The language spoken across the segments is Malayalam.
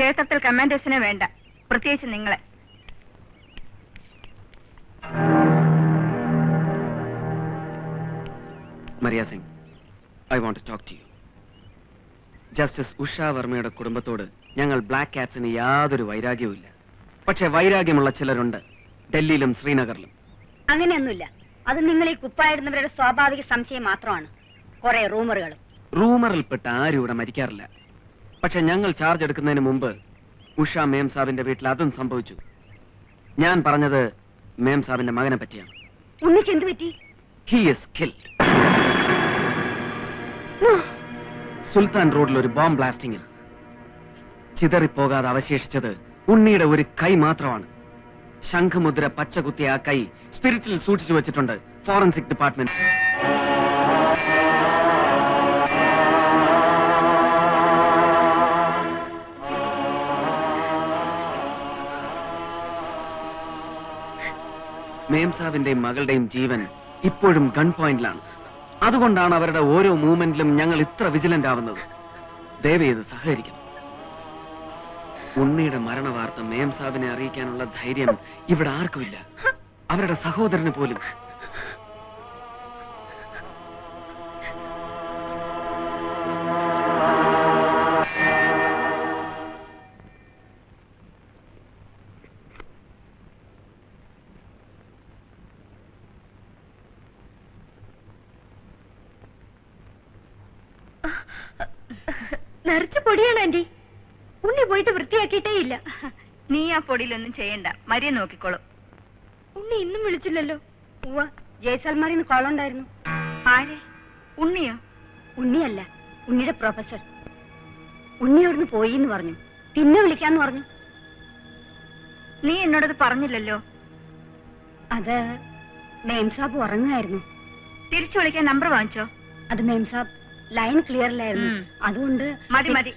ക്ഷേത്രത്തിൽ കമാൻഡേഴ്സിനെ വേണ്ട, പ്രത്യേകിച്ച് നിങ്ങളെ. Maria Singh, I want to talk to you. Justice Usha വർമ്മയുടെ കുടുംബത്തോട് ഞങ്ങൾ ബ്ലാക്ക് കാറ്റ്സിന് യാതൊരു വൈരാഗ്യവും ഇല്ല. പക്ഷെ വൈരാഗ്യമുള്ള ചിലരുണ്ട് ഡൽഹിയിലും ശ്രീനഗറിലും. അങ്ങനെയൊന്നുമില്ല. അത് നിങ്ങൾ ഈ കുപ്പായിടുന്നവരുടെ സ്വാഭാവിക സംശയം മാത്രമാണ്. കുറെ റൂമറുകളും. റൂമറിൽപ്പെട്ട ആരും ഇവിടെ മരിക്കാറില്ല. പക്ഷെ ഞങ്ങൾ ചാർജ് എടുക്കുന്നതിന് മുമ്പ് ഉഷ മേം സാബിന്റെ വീട്ടിൽ അതും സംഭവിച്ചു. ഞാൻ പറഞ്ഞത് മേം സാബിന്റെ മകനെ പറ്റിയാണ്. ഉണ്ണിക്ക് എന്ത് പറ്റി? He is killed. സുൽത്താൻ റോഡിൽ ഒരു ബോംബ് ബ്ലാസ്റ്റിംഗിൽ ചിതറിപ്പോകാതെ അവശേഷിച്ചത് ഉണ്ണിയുടെ ഒരു കൈ മാത്രമാണ്. ശംഖുമുദ്ര പച്ചകുത്തിയ ആ കൈ സ്പിരിറ്റിൽ സൂക്ഷിച്ചു വെച്ചിട്ടുണ്ട് ഫോറൻസിക് ഡിപ്പാർട്ട്മെന്റ്. മേംസാബിന്റെയും മകളുടെയും ജീവൻ ഇപ്പോഴും ഗൺ പോയിന്റിലാണ്. അതുകൊണ്ടാണ് അവരുടെ ഓരോ മൂവ്മെന്റിലും ഞങ്ങൾ ഇത്ര വിജിലന്റ് ആവുന്നത്. ദയവേത് സഹകരിക്കണം. ഉണ്ണിയുടെ മരണവാർത്ത മേംസാബിനെ അറിയിക്കാനുള്ള ധൈര്യം ഇവിടെ ആർക്കുമില്ല, അവരുടെ സഹോദരന് പോലും. നിറച്ചു പൊടിയാണ് ആന്റി. ഉണ്ണി പോയിട്ട് വൃത്തിയാക്കിയിട്ടേ ഇല്ല. നീ ആ പൊടിയിലൊന്നും ചെയ്യണ്ട, മരിയ നോക്കിക്കോളും. ഉണ്ണി ഇന്നും വിളിച്ചില്ലല്ലോ. ഉവ്വ, ജയ്സൽമാരിന്ന് കോളുണ്ടായിരുന്നു. ആരെ? ഉണ്ണിയോ? ഉണ്ണിയല്ല, ഉണ്ണിയുടെ പ്രൊഫസർ. ഉണ്ണി അവിടുന്ന് പോയി എന്ന് പറഞ്ഞു. പിന്നെ വിളിക്കാന്ന് പറഞ്ഞു. നീ എന്നോടത് പറഞ്ഞില്ലല്ലോ. അത് മേംസാബ് ഉറങ്ങായിരുന്നു. തിരിച്ചു വിളിക്കാൻ നമ്പർ വാങ്ങിച്ചോ? അത് മേംസാബ് ലൈൻ ക്ലിയറിലായിരുന്നു. അതുകൊണ്ട് മതി മതി.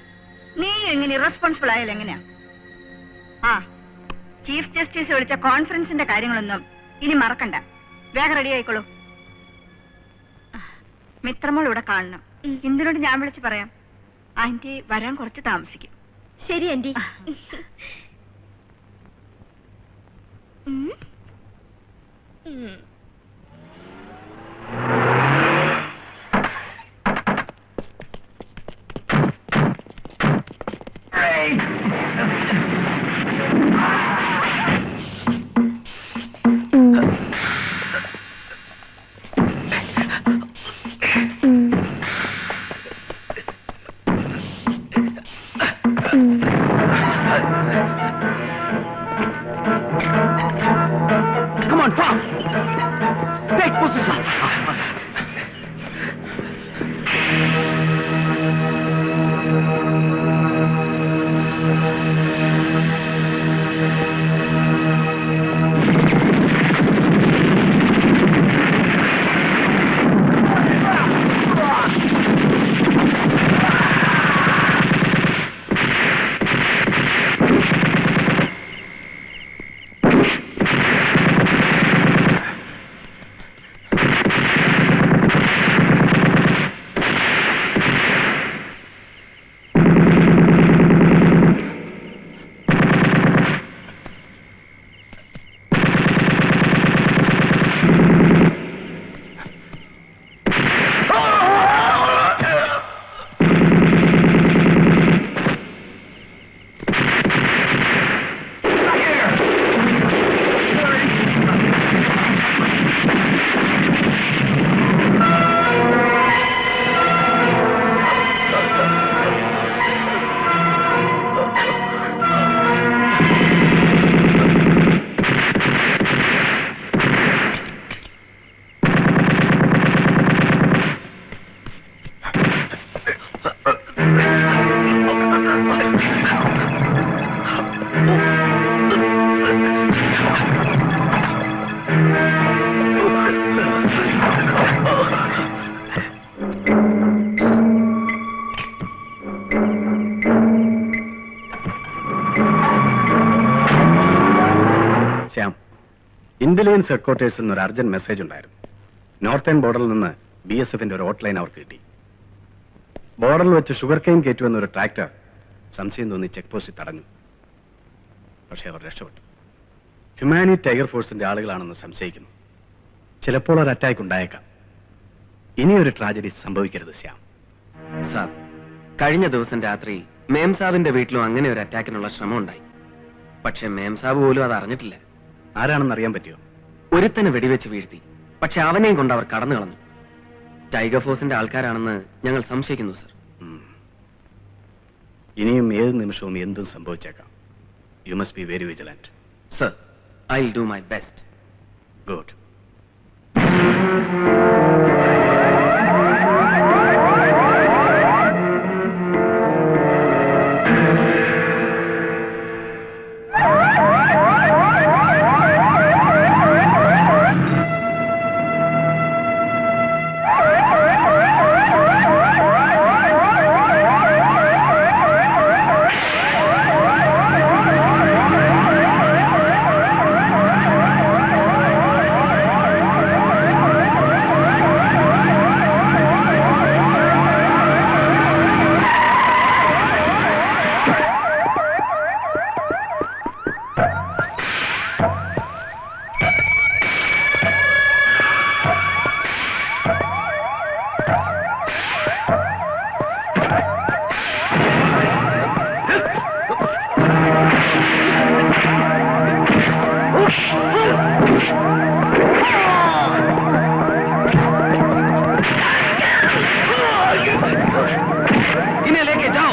നീ എങ്ങനെ ഇറസ്പോൺസിബിൾ ആയാലും എങ്ങനെയാ? ആ, ചീഫ് ജസ്റ്റിസ് വിളിച്ച കോൺഫറൻസിന്റെ കാര്യങ്ങളൊന്നും ഇനി മറക്കണ്ട. വേഗം റെഡി ആയിക്കോളൂ. മിത്രമോൾ ഇവിടെ കാണണം. ഇന്ദിനോട് ഞാൻ വിളിച്ച് പറയാം. ആന്റി വരാൻ കുറച്ച് താമസിക്കും. ശരി aunty. Come on, fast! Take position! Intelligence ഹെഡ്ക്വാർട്ടേഴ്സിൽ നിന്ന് ഒരു അർജന്റ് മെസ്സേജ് ഉണ്ടായിരുന്നു. നോർത്തേൺ ബോർഡറിൽ നിന്ന് BSFന്റെ ഒരു ഹോട്ട് ലൈൻ അവർക്ക് കിട്ടി. ബോർഡറിൽ വെച്ച് ഷുഗർ കെയിൻ കയറ്റുവെന്ന ഒരു ട്രാക്ടർ സംശയം തോന്നി ചെക്ക് പോസ്റ്റിൽ തടഞ്ഞു. പക്ഷെ അവർ രക്ഷപ്പെട്ടു. ഹ്യൂമാനി ടൈഗർ ഫോഴ്സിന്റെ ആളുകളാണെന്ന് സംശയിക്കുന്നു. ചിലപ്പോൾ ഒരു അറ്റാക്ക് ഉണ്ടായേക്കാം. ഇനിയൊരു ട്രാജഡി സംഭവിക്കരുത് ശ്യാം. സാർ, കഴിഞ്ഞ ദിവസം രാത്രി മേം സാബിന്റെ വീട്ടിലും അങ്ങനെ ഒരു അറ്റാക്കിനുള്ള ശ്രമം ഉണ്ടായി. പക്ഷെ മേം സാബ് പോലും അത് അറിഞ്ഞിട്ടില്ല. ആരാണെന്ന് അറിയാൻ പറ്റുമോ? ഒരുത്തനെ വെടിവെച്ച് വീഴ്ത്തി. പക്ഷെ അവനെയും കൊണ്ട് അവർ കടന്നു കളഞ്ഞു. ടൈഗർ ഫോഴ്സിന്റെ ആൾക്കാരാണെന്ന് ഞങ്ങൾ സംശയിക്കുന്നു സർ. ഇനിയും ഏത് നിമിഷവും എന്തും സംഭവിച്ചേക്കാം. You must be very vigilant. Sir, I will do my best. Good. इन्हें लेके जाओ।